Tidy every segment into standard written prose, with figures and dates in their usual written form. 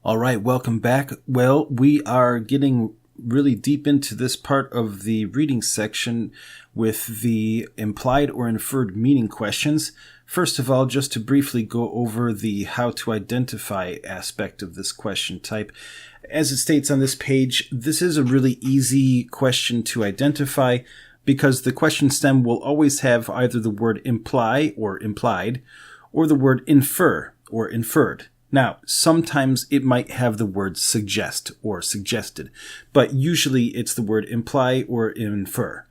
All right, welcome back. Well, we are getting really deep into this part of the reading section with the implied or inferred meaning questions. First of all, just to briefly go over the how to identify aspect of this question type. As it states on this page, this is a really easy question to identify because the question stem will always have either the word imply or implied or the word infer or inferred. Now, sometimes it might have the word suggest or suggested, but usually it's the word imply or infer,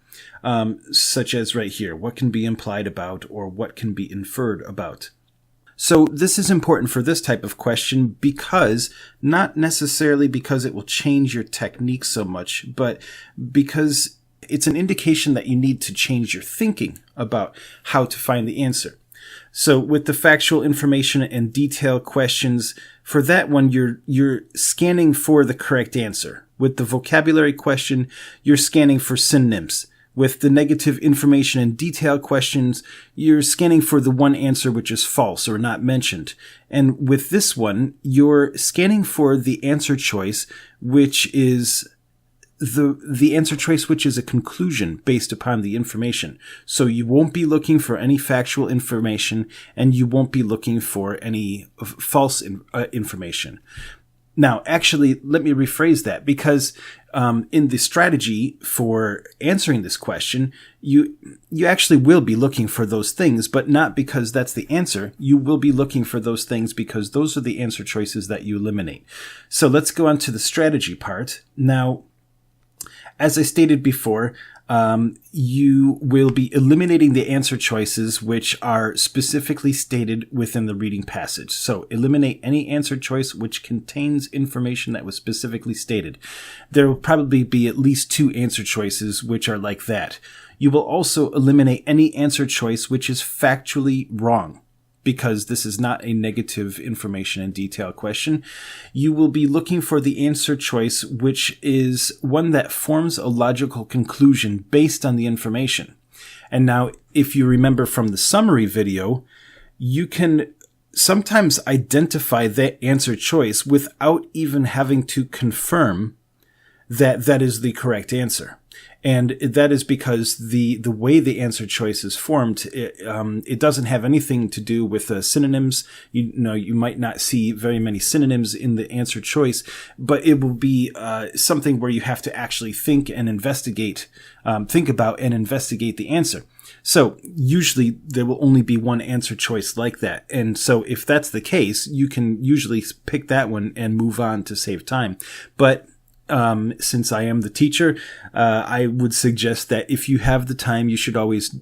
such as right here, what can be implied about or what can be inferred about. So this is important for this type of question because, not necessarily because it will change your technique so much, but because it's an indication that you need to change your thinking about how to find the answer. So with the factual information and detail questions, for that one, you're scanning for the correct answer. With the vocabulary question, you're scanning for synonyms. With the negative information and detail questions, you're scanning for the one answer which is false or not mentioned. And with this one, you're scanning for the answer choice, which is the answer choice, which is a conclusion based upon the information. So you won't be looking for any factual information and you won't be looking for any false information. Now, actually, let me rephrase that because in the strategy for answering this question, you actually will be looking for those things, but not because that's the answer. You will be looking for those things because those are the answer choices that you eliminate. So let's go on to the strategy part. Now, as I stated before, you will be eliminating the answer choices which are specifically stated within the reading passage. So eliminate any answer choice which contains information that was specifically stated. There will probably be at least 2 answer choices which are like that. You will also eliminate any answer choice which is factually wrong, because this is not a negative information and detail question. You will be looking for the answer choice, which is one that forms a logical conclusion based on the information. And now, if you remember from the summary video, you can sometimes identify that answer choice without even having to confirm that that is the correct answer. And that is because the way the answer choice is formed, it doesn't have anything to do with synonyms. You might not see very many synonyms in the answer choice, but it will be something where you have to actually think and investigate, think about and investigate the answer. So usually there will only be one answer choice like that. And so if that's the case, you can usually pick that one and move on to save time. But since I am the teacher, I would suggest that if you have the time, you should always,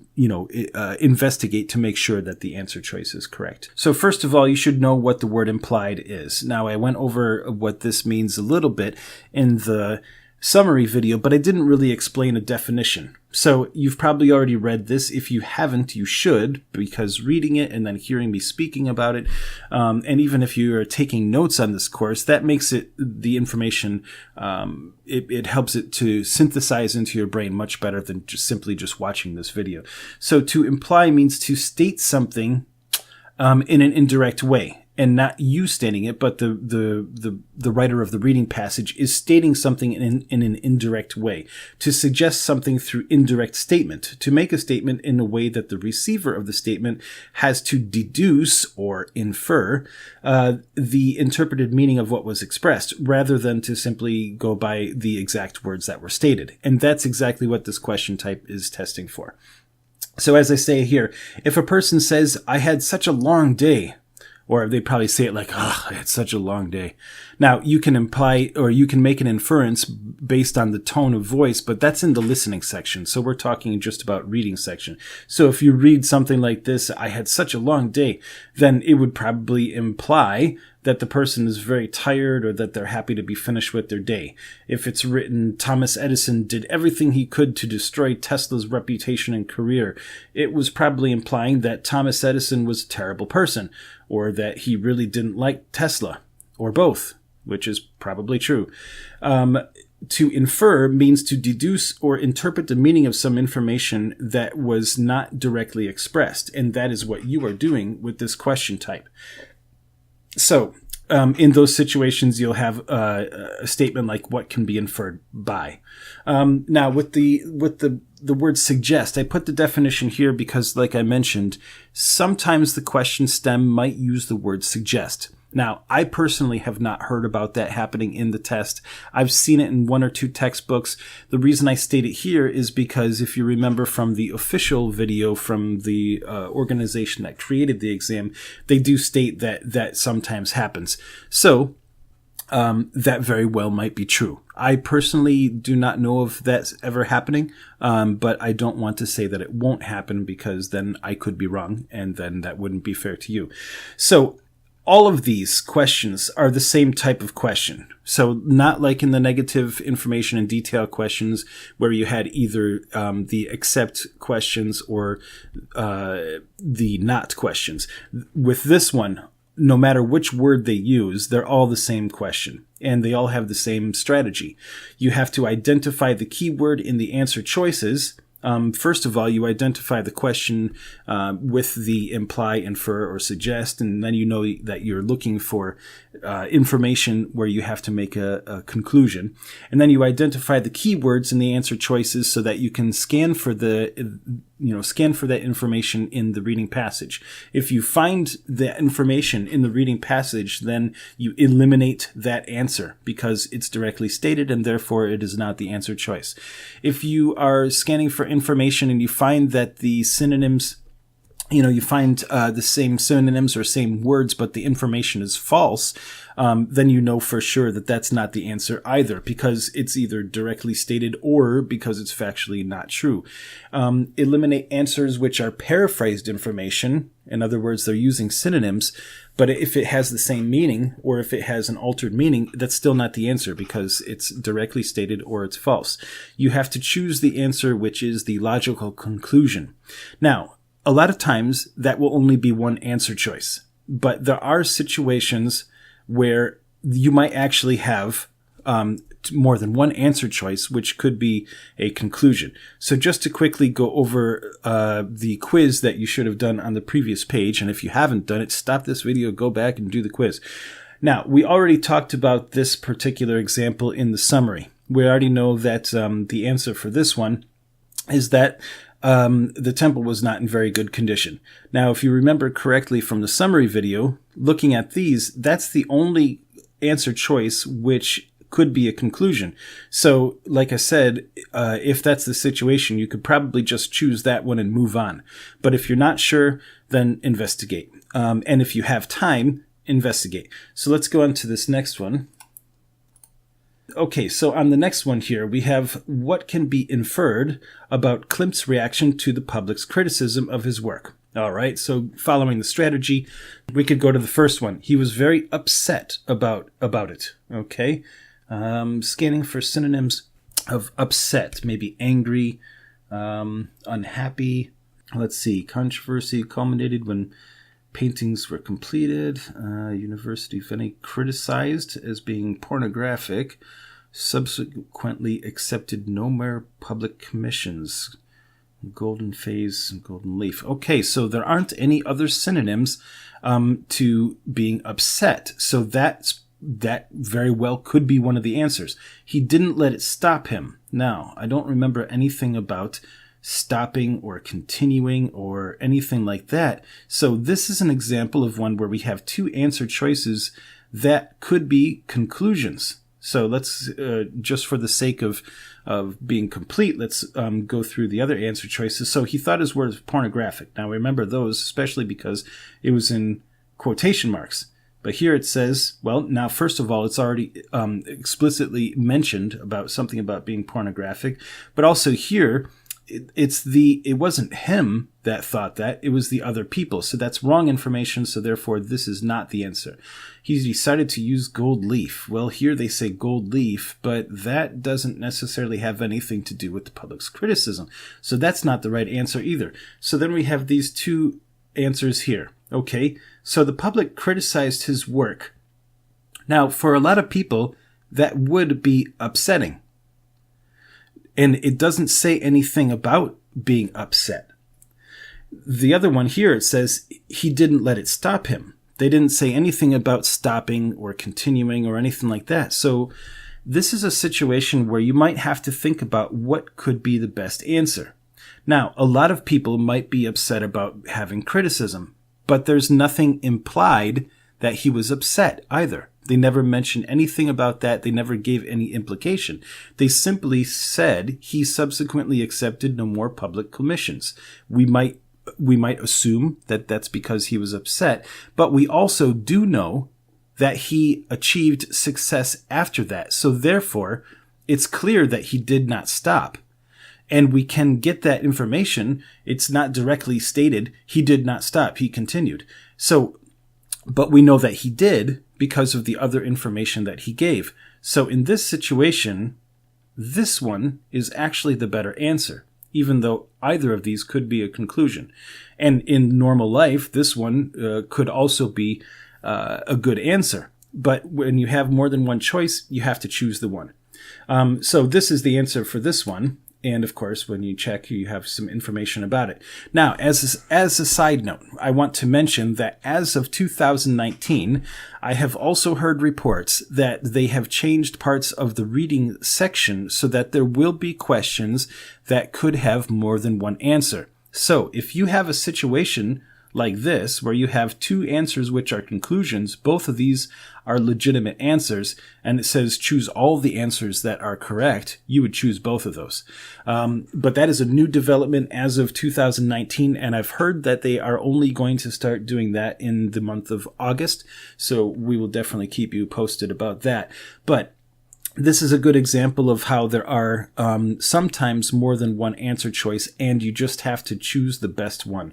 investigate to make sure that the answer choice is correct. So first of all, you should know what the word implied is. Now, I went over what this means a little bit in the summary video, but I didn't really explain a definition. So you've probably already read this. If you haven't, you should, because reading it and then hearing me speaking about it, and even if you are taking notes on this course, that makes it the information, it helps it to synthesize into your brain much better than simply watching this video. So to imply means to state something in an indirect way. And not you stating it, but the writer of the reading passage is stating something in an indirect way. To suggest something through indirect statement. To make a statement in a way that the receiver of the statement has to deduce or infer the interpreted meaning of what was expressed, rather than to simply go by the exact words that were stated. And that's exactly what this question type is testing for. So as I say here, if a person says, "I had such a long day," or they probably say it like, "Oh, I had such a long day." Now, you can imply or you can make an inference based on the tone of voice, but that's in the listening section. So we're talking just about reading section. So if you read something like this, "I had such a long day," then it would probably imply that the person is very tired or that they're happy to be finished with their day. If it's written, "Thomas Edison did everything he could to destroy Tesla's reputation and career," it was probably implying that Thomas Edison was a terrible person, or that he really didn't like Tesla, or both, which is probably true. To infer means to deduce or interpret the meaning of some information that was not directly expressed, and that is what you are doing with this question type. So, in those situations, you'll have a statement like "what can be inferred by." Now, with the word "suggest," I put the definition here because, like I mentioned, sometimes the question stem might use the word "suggest." Now, I personally have not heard about that happening in the test. I've seen it in one or two textbooks. The reason I state it here is because if you remember from the official video from the organization that created the exam, they do state that sometimes happens. So, that very well might be true. I personally do not know of that ever happening, but I don't want to say that it won't happen because then I could be wrong, and then that wouldn't be fair to you. So, all of these questions are the same type of question. So not like in the negative information and detail questions where you had either the accept questions or the not questions. With this one, no matter which word they use, they're all the same question. And they all have the same strategy. You have to identify the keyword in the answer choices. First of all, you identify the question with the imply, infer, or suggest, and then you know that you're looking for information where you have to make a conclusion. And then you identify the keywords in the answer choices so that you can scan for that information in the reading passage. If you find the information in the reading passage, then you eliminate that answer because it's directly stated and therefore it is not the answer choice. If you are scanning for information and you find that the synonyms, you find the same synonyms or same words, but the information is false, then you know for sure that that's not the answer either because it's either directly stated or because it's factually not true. Eliminate answers which are paraphrased information. In other words, they're using synonyms, but if it has the same meaning or if it has an altered meaning, that's still not the answer because it's directly stated or it's false. You have to choose the answer which is the logical conclusion. Now, a lot of times that will only be one answer choice, but there are situations where you might actually have more than one answer choice, which could be a conclusion. So just to quickly go over the quiz that you should have done on the previous page, and if you haven't done it, stop this video, go back and do the quiz. Now, we already talked about this particular example in the summary. We already know that the answer for this one is that the temple was not in very good condition. Now, if you remember correctly from the summary video, looking at these, that's the only answer choice which could be a conclusion. So, like I said, if that's the situation, you could probably just choose that one and move on. But if you're not sure, then investigate. And if you have time, investigate. So let's go on to this next one. Okay, so on the next one here, we have what can be inferred about Klimt's reaction to the public's criticism of his work. All right, so following the strategy, we could go to the first one. He was very upset about it. Okay, scanning for synonyms of upset, maybe angry, unhappy. Let's see, controversy culminated when paintings were completed. University of Vienna criticized as being pornographic. Subsequently accepted no more public commissions. Golden phase and golden leaf. Okay, so there aren't any other synonyms to being upset. So that very well could be one of the answers. He didn't let it stop him. Now, I don't remember anything about stopping or continuing or anything like that. So this is an example of one where we have two answer choices that could be conclusions. So let's, just for the sake of being complete, let's go through the other answer choices. So he thought his word was pornographic. Now remember those, especially because it was in quotation marks. But here it says, well, now first of all, it's already explicitly mentioned about something about being pornographic. But also here, it wasn't him that thought that, it was the other people. So that's wrong information, so therefore this is not the answer. He decided to use gold leaf. Well, here they say gold leaf, but that doesn't necessarily have anything to do with the public's criticism. So that's not the right answer either. So then we have these two answers here. Okay, so the public criticized his work. Now, for a lot of people, that would be upsetting. And it doesn't say anything about being upset. The other one here, it says he didn't let it stop him. They didn't say anything about stopping or continuing or anything like that. So this is a situation where you might have to think about what could be the best answer. Now, a lot of people might be upset about having criticism, but there's nothing implied that he was upset either. They never mentioned anything about that. They never gave any implication. They simply said he subsequently accepted no more public commissions. We might assume that that's because he was upset, but we also do know that he achieved success after that. So therefore, it's clear that he did not stop. And we can get that information. It's not directly stated he did not stop. He continued. But we know that he did because of the other information that he gave. So in this situation, this one is actually the better answer, even though either of these could be a conclusion. And in normal life, this one could also be a good answer. But when you have more than one choice, you have to choose the one. So this is the answer for this one. And of course, when you check, you have some information about it. Now, as a side note, I want to mention that as of 2019, I have also heard reports that they have changed parts of the reading section so that there will be questions that could have more than one answer. So if you have a situation like this, where you have two answers which are conclusions, both of these are legitimate answers, and it says choose all the answers that are correct, you would choose both of those. But that is a new development as of 2019, and I've heard that they are only going to start doing that in the month of August, so we will definitely keep you posted about that. But this is a good example of how there are sometimes more than one answer choice, and you just have to choose the best one.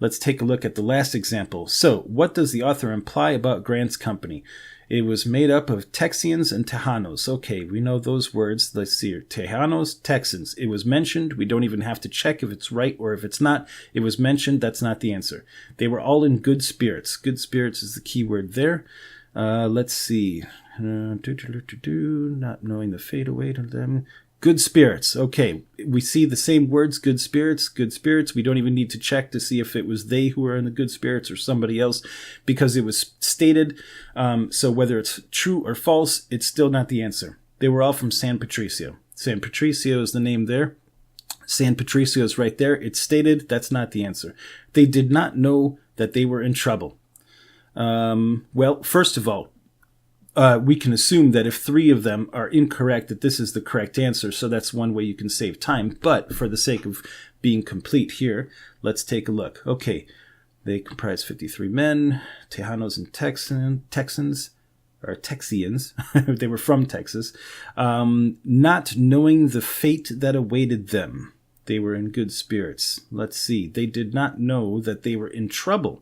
Let's take a look at the last example. So, what does the author imply about Grant's company? It was made up of Texians and Tejanos. Okay, we know those words. Let's see here. Tejanos, Texans. It was mentioned. We don't even have to check if it's right or if it's not. It was mentioned. That's not the answer. They were all in good spirits. Good spirits is the key word there. Let's see. Not knowing the fate away to them. Good spirits. Okay, we see the same words, good spirits, good spirits. We don't even need to check to see if it was they who were in the good spirits or somebody else, because it was stated. So whether it's true or false, it's still not the answer. They were all from San Patricio. San Patricio is the name there. San Patricio is right there. It's stated. That's not the answer. They did not know that they were in trouble. Well, first of all, we can assume that if three of them are incorrect, that this is the correct answer. So that's one way you can save time. But for the sake of being complete here, let's take a look. Okay, they comprise 53 men, Tejanos and Texans, or Texians. They were from Texas. Not knowing the fate that awaited them. They were in good spirits. Let's see. They did not know that they were in trouble.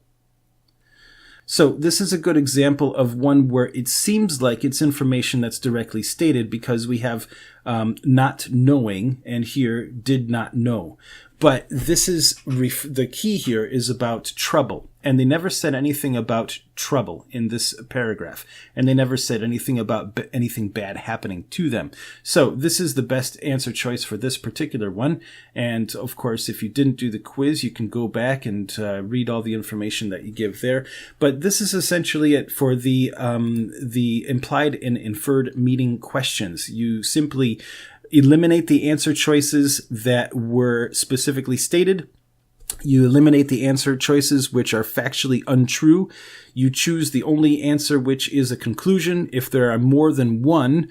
So this is a good example of one where it seems like it's information that's directly stated, because we have not knowing, and here did not know. But this is the key here is about trouble. And they never said anything about trouble in this paragraph. And they never said anything about anything bad happening to them. So this is the best answer choice for this particular one. And of course, if you didn't do the quiz, you can go back and read all the information that you give there. But this is essentially it for the implied and inferred meaning questions. You simply eliminate the answer choices that were specifically stated. You eliminate the answer choices which are factually untrue. You choose the only answer which is a conclusion. If there are more than one,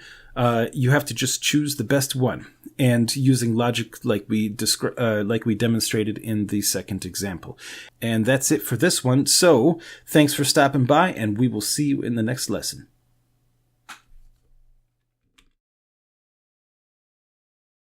you have to just choose the best one. And using logic like we demonstrated in the second example. And that's it for this one. So thanks for stopping by, and we will see you in the next lesson.